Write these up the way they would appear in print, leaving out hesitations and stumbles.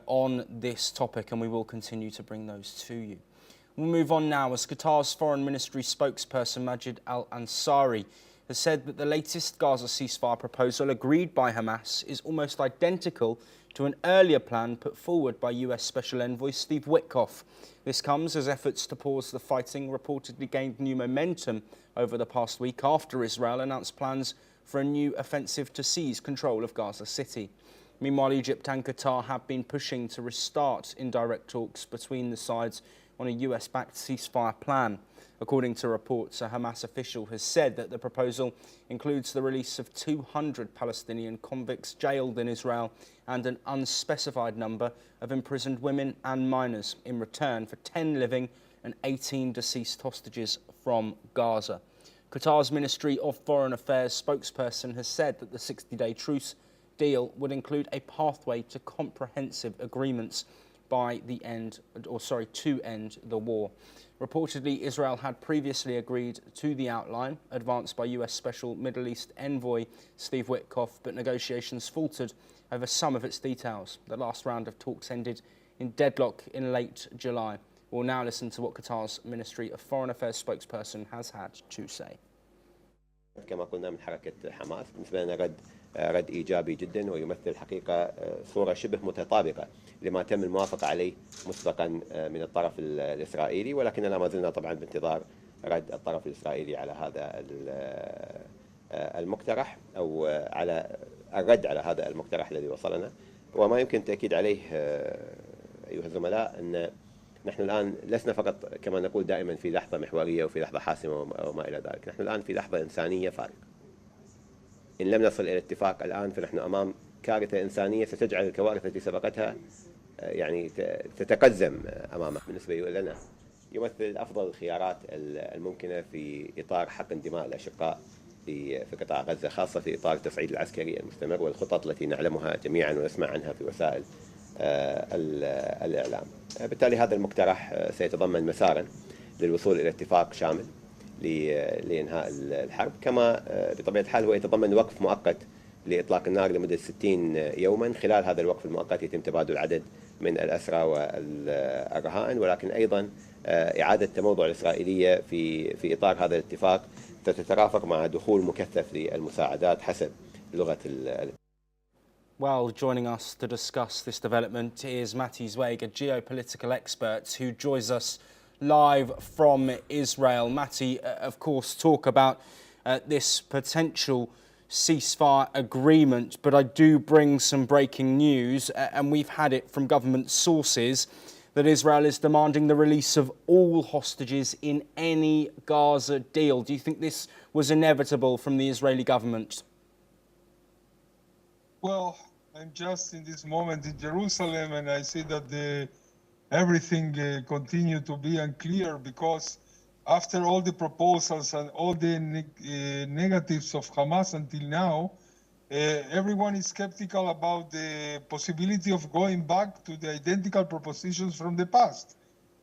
on this topic, and we will continue to bring those to you. We'll move on now as Qatar's Foreign Ministry spokesperson Majid Al-Ansari has said that the latest Gaza ceasefire proposal agreed by Hamas is almost identical to an earlier plan put forward by US Special Envoy Steve Witkoff. This comes as efforts to pause the fighting reportedly gained new momentum over the past week after Israel announced plans for a new offensive to seize control of Gaza City. Meanwhile, Egypt and Qatar have been pushing to restart indirect talks between the sides on a US-backed ceasefire plan. According to reports, a Hamas official has said that the proposal includes the release of 200 Palestinian convicts jailed in Israel and an unspecified number of imprisoned women and minors in return for 10 living and 18 deceased hostages from Gaza. Qatar's Ministry of Foreign Affairs spokesperson has said that the 60-day truce deal would include a pathway to comprehensive agreements to end the war. Reportedly, Israel had previously agreed to the outline advanced by US Special Middle East envoy Steve Witkoff, but negotiations faltered over some of its details. The last round of talks ended in deadlock in late July. We'll now listen to what Qatar's Ministry of Foreign Affairs spokesperson has had to say. كما قلنا من حركة حماس بالنسبة لنا رد إيجابي جدا ويمثل حقيقة صورة شبه متطابقة لما تم الموافقة عليه مسبقا من الطرف الإسرائيلي، ولكننا ما زلنا طبعا بانتظار رد الطرف الإسرائيلي على هذا المقترح أو على الرد على هذا المقترح الذي وصلنا. وما يمكن التأكيد عليه أيها الزملاء أن نحن الآن لسنا فقط كما نقول دائما في لحظة محورية وفي لحظة حاسمة وما إلى ذلك، نحن الآن في لحظة إنسانية فارقة. إن لم نصل إلى اتفاق الآن فنحن أمام كارثة إنسانية ستجعل الكوارث التي سبقتها يعني تتقزم أمامنا. بالنسبة لنا يمثل أفضل الخيارات الممكنة في إطار حقن دماء الأشقاء في قطاع غزة، خاصة في إطار التصعيد العسكري المستمر والخطط التي نعلمها جميعا ونسمع عنها في وسائل الإعلام. بالتالي هذا المقترح سيتضمن مسارا للوصول إلى اتفاق شامل لإنهاء الحرب، كما بطبيعة الحال هو يتضمن وقف مؤقت لإطلاق النار لمدة 60 يوما. خلال هذا الوقف المؤقت يتم تبادل عدد من الأسرى والرهائن، ولكن أيضا إعادة تموضع الإسرائيلية في إطار هذا الاتفاق تترافق مع دخول مكثف للمساعدات حسب لغة Well, joining us to discuss this development is Matti Zweig, a geopolitical expert who joins us live from Israel. Matti, of course, talk about this potential ceasefire agreement, but I do bring some breaking news, and we've had it from government sources, that Israel is demanding the release of all hostages in any Gaza deal. Do you think this was inevitable from the Israeli government? Well, I'm just in this moment in Jerusalem, and I see that everything continues to be unclear, because after all the proposals and all the negatives of Hamas until now, everyone is skeptical about the possibility of going back to the identical propositions from the past,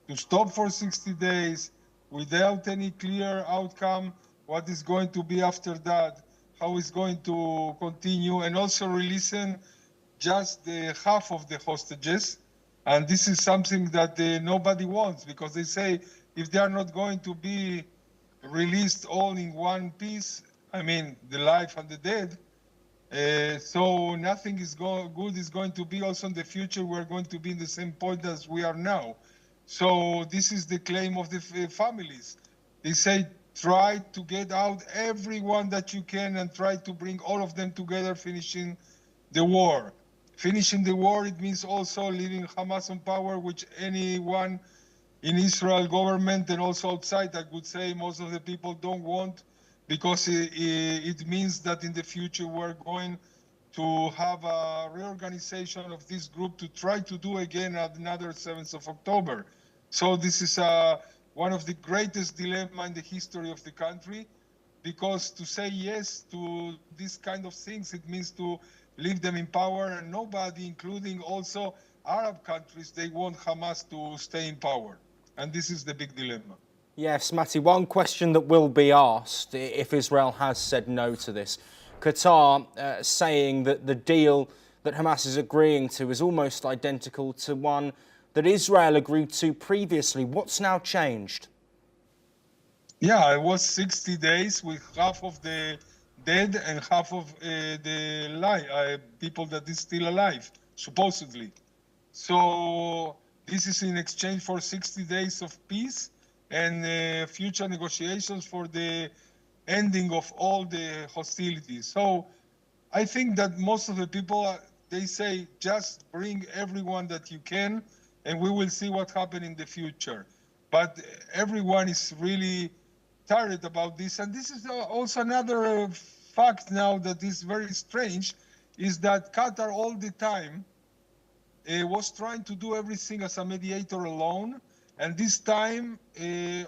to stop for 60 days without any clear outcome, what is going to be after that, how it's going to continue, and also releasing just the half of the hostages. And this is something that nobody wants, because they say if they are not going to be released all in one piece, I mean the life and the dead, so nothing is good is going to be also in the future. We're going to be in the same point as we are now. So this is the claim of the families. They say try to get out everyone that you can and try to bring all of them together, finishing the war. Finishing the war, it means also leaving Hamas on power, which anyone in Israel government and also outside, I would say most of the people don't want, because it means that in the future we're going to have a reorganization of this group to try to do again another 7th of October. So this is one of the greatest dilemma in the history of the country, because to say yes to this kind of things, it means to leave them in power, and nobody, including also Arab countries, they want Hamas to stay in power. And this is the big dilemma. Yes, Matti, one question that will be asked if Israel has said no to this. Qatar saying that the deal that Hamas is agreeing to is almost identical to one that Israel agreed to previously. What's now changed? Yeah, it was 60 days with half of the dead and half of the people that is still alive, supposedly. So this is in exchange for 60 days of peace and future negotiations for the ending of all the hostilities. So I think that most of the people, they say, just bring everyone that you can, and we will see what happens in the future. But everyone is really tired about this. And this is also another fact now that is very strange, is that Qatar all the time was trying to do everything as a mediator alone. And this time,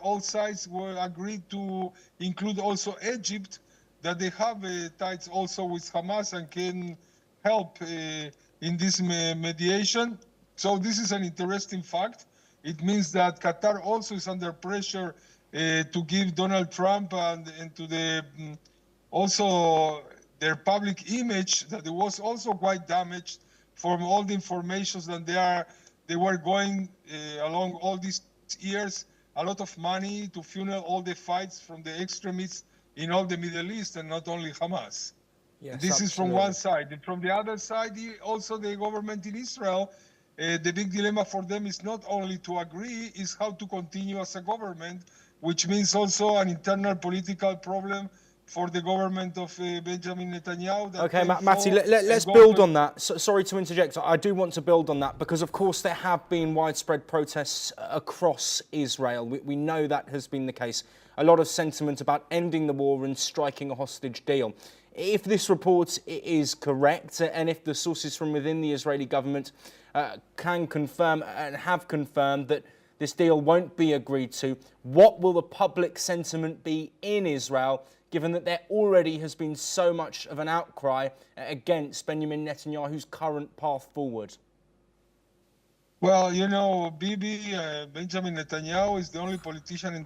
all sides were agreed to include also Egypt, that they have ties also with Hamas and can help in this mediation. So this is an interesting fact. It means that Qatar also is under pressure to give Donald Trump and to the also their public image, that it was also quite damaged from all the information that they were going along all these years, a lot of money to funnel all the fights from the extremists in all the Middle East and not only Hamas. Yes, this absolutely. is from one side. And from the other side, also the government in Israel, the big dilemma for them is not only to agree, is how to continue as a government, which means also an internal political problem for the government of Benjamin Netanyahu. Okay, Matti, let's build on that. Sorry to interject. I do want to build on that because, of course, there have been widespread protests across Israel. We know that has been the case. A lot of sentiment about ending the war and striking a hostage deal. If this report is correct, and if the sources from within the Israeli government can confirm and have confirmed that this deal won't be agreed to, what will the public sentiment be in Israel, given that there already has been so much of an outcry against Benjamin Netanyahu's current path forward? Well, you know, Benjamin Netanyahu is the only politician in the